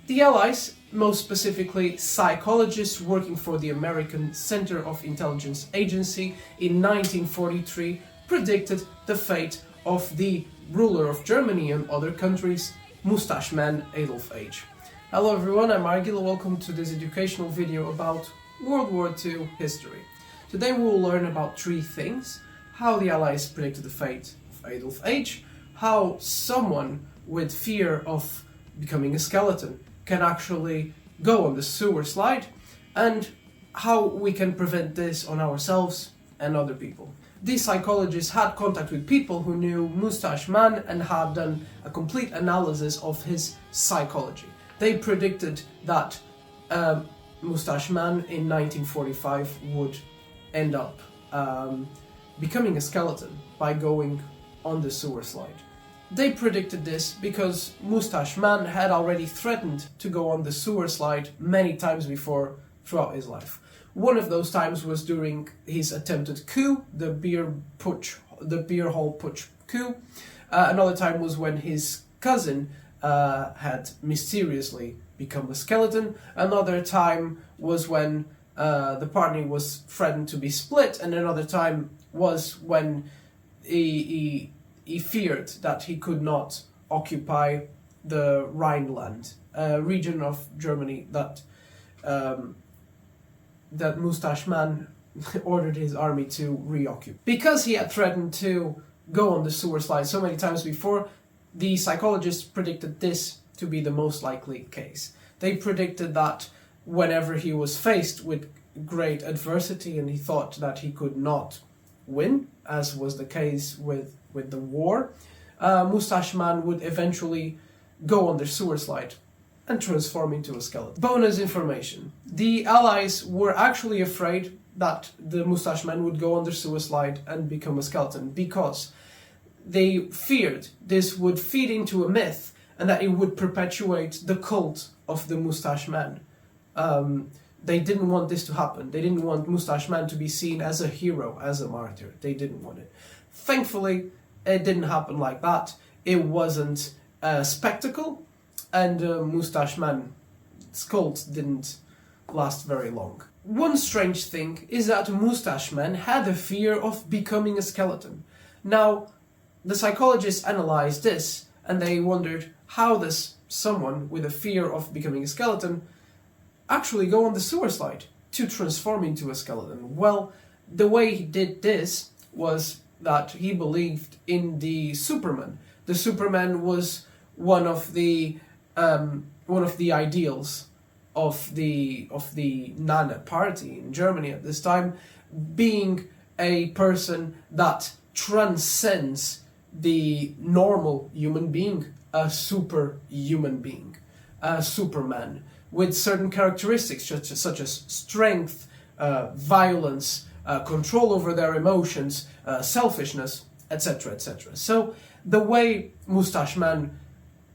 The Allies, most specifically psychologists working for the American Center of Intelligence Agency in 1943, predicted the fate of the ruler of Germany and other countries, moustache man Adolf H. Hello everyone, I'm Argil. Welcome to this educational video about World War II history. Today we will learn about three things: how the Allies predicted the fate of Adolf H, how someone with fear of becoming a skeleton can actually go on the sewer slide, and how we can prevent this on ourselves and other people. These psychologists had contact with people who knew Moustache Man and had done a complete analysis of his psychology. They predicted that Moustache Man in 1945 would end up becoming a skeleton by going on the sewer slide. They predicted this because Moustache Man had already threatened to go on the sewer slide many times before throughout his life. One of those times was during his attempted coup, the beer hall putsch coup. Another time was when his cousin had mysteriously become a skeleton. Another time was when the party was threatened to be split, and another time was when he feared that he could not occupy the Rhineland, a region of Germany that Moustache Man ordered his army to reoccupy. Because he had threatened to go on the sewer slide so many times before, the psychologists predicted this to be the most likely case. They predicted that whenever he was faced with great adversity and he thought that he could not win, as was the case with the war, Moustache Man would eventually go on the sewer slide and transform into a skeleton. Bonus information: the Allies were actually afraid that the Moustache Man would go on the sewer slide and become a skeleton because they feared this would feed into a myth and that it would perpetuate the cult of the Moustache Man. They didn't want this to happen. They didn't want Moustache Man to be seen as a hero, as a martyr. They didn't want it. Thankfully, it didn't happen like that. It wasn't a spectacle, and Moustache Man's cult didn't last very long. One strange thing is that Moustache Man had a fear of becoming a skeleton. Now, the psychologists analyzed this, and they wondered, how does someone with a fear of becoming a skeleton actually go on the sewer slide to transform into a skeleton? Well, the way he did this was that he believed in the Superman. The Superman was one of the ideals of the Nana party in Germany at this time, being a person that transcends the normal human being, a superhuman being, a Superman, with certain characteristics such as strength, violence, control over their emotions, selfishness, etc., etc. So the way Moustache Man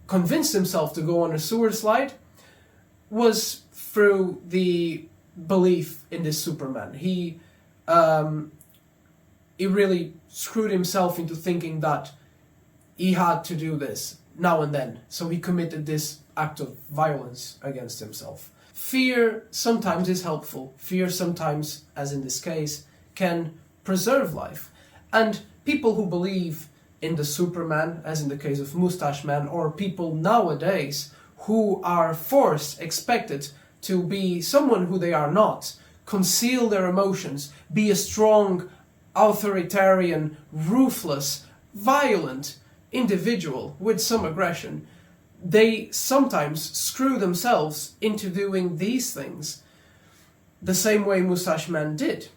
convinced himself to go on a sewer slide was through the belief in this Superman. He really screwed himself into thinking that he had to do this now and then, so he committed this act of violence against himself. Fear sometimes is helpful. Fear sometimes, as in this case, can preserve life. And people who believe in the Superman, as in the case of Moustache Man, or people nowadays who are expected to be someone who they are not, conceal their emotions, be a strong, authoritarian, ruthless, violent individual with some aggression, they sometimes screw themselves into doing these things the same way Moustache Man did.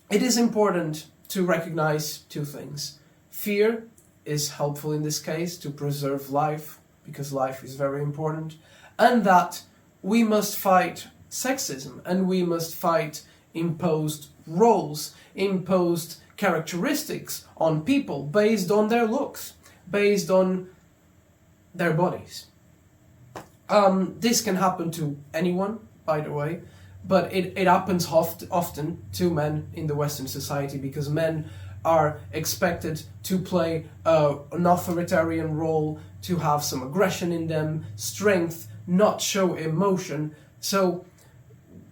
It is important to recognize two things. Fear is helpful in this case to preserve life, because life is very important, and that we must fight sexism and we must fight imposed roles, imposed characteristics on people based on their looks, based on their bodies. This can happen to anyone, by the way, but it happens often to men in the Western society because men are expected to play an authoritarian role, to have some aggression in them, strength, not show emotion. So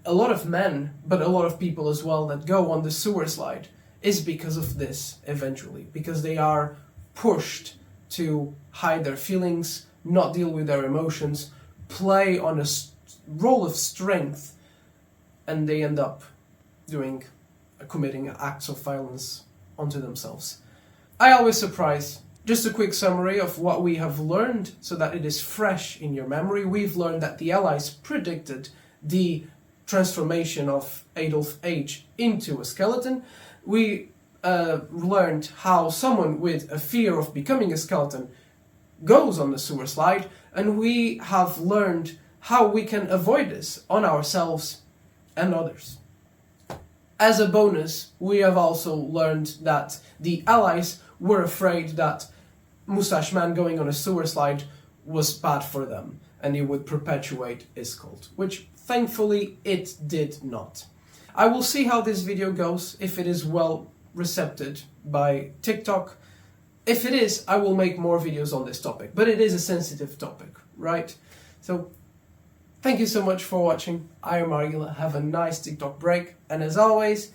a lot of men, but a lot of people as well, that go on the sewer slide is because of this eventually, because they are pushed to hide their feelings, not deal with their emotions, play on a role of strength, and they end up committing acts of violence onto themselves. I always surprise. Just a quick summary of what we have learned so that it is fresh in your memory. We've learned that the Allies predicted the transformation of Adolf H into a skeleton. We learned how someone with a fear of becoming a skeleton goes on the sewer slide, and we have learned how we can avoid this on ourselves and others. As a bonus, we have also learned that the Allies were afraid that Moustache Man going on a sewer slide was bad for them and it would perpetuate his cult, which thankfully it did not. I will see how this video goes, if it is well received by TikTok. If it is, I will make more videos on this topic, but it is a sensitive topic, right? So thank you so much for watching. I am Argula. Have a nice TikTok break, and as always,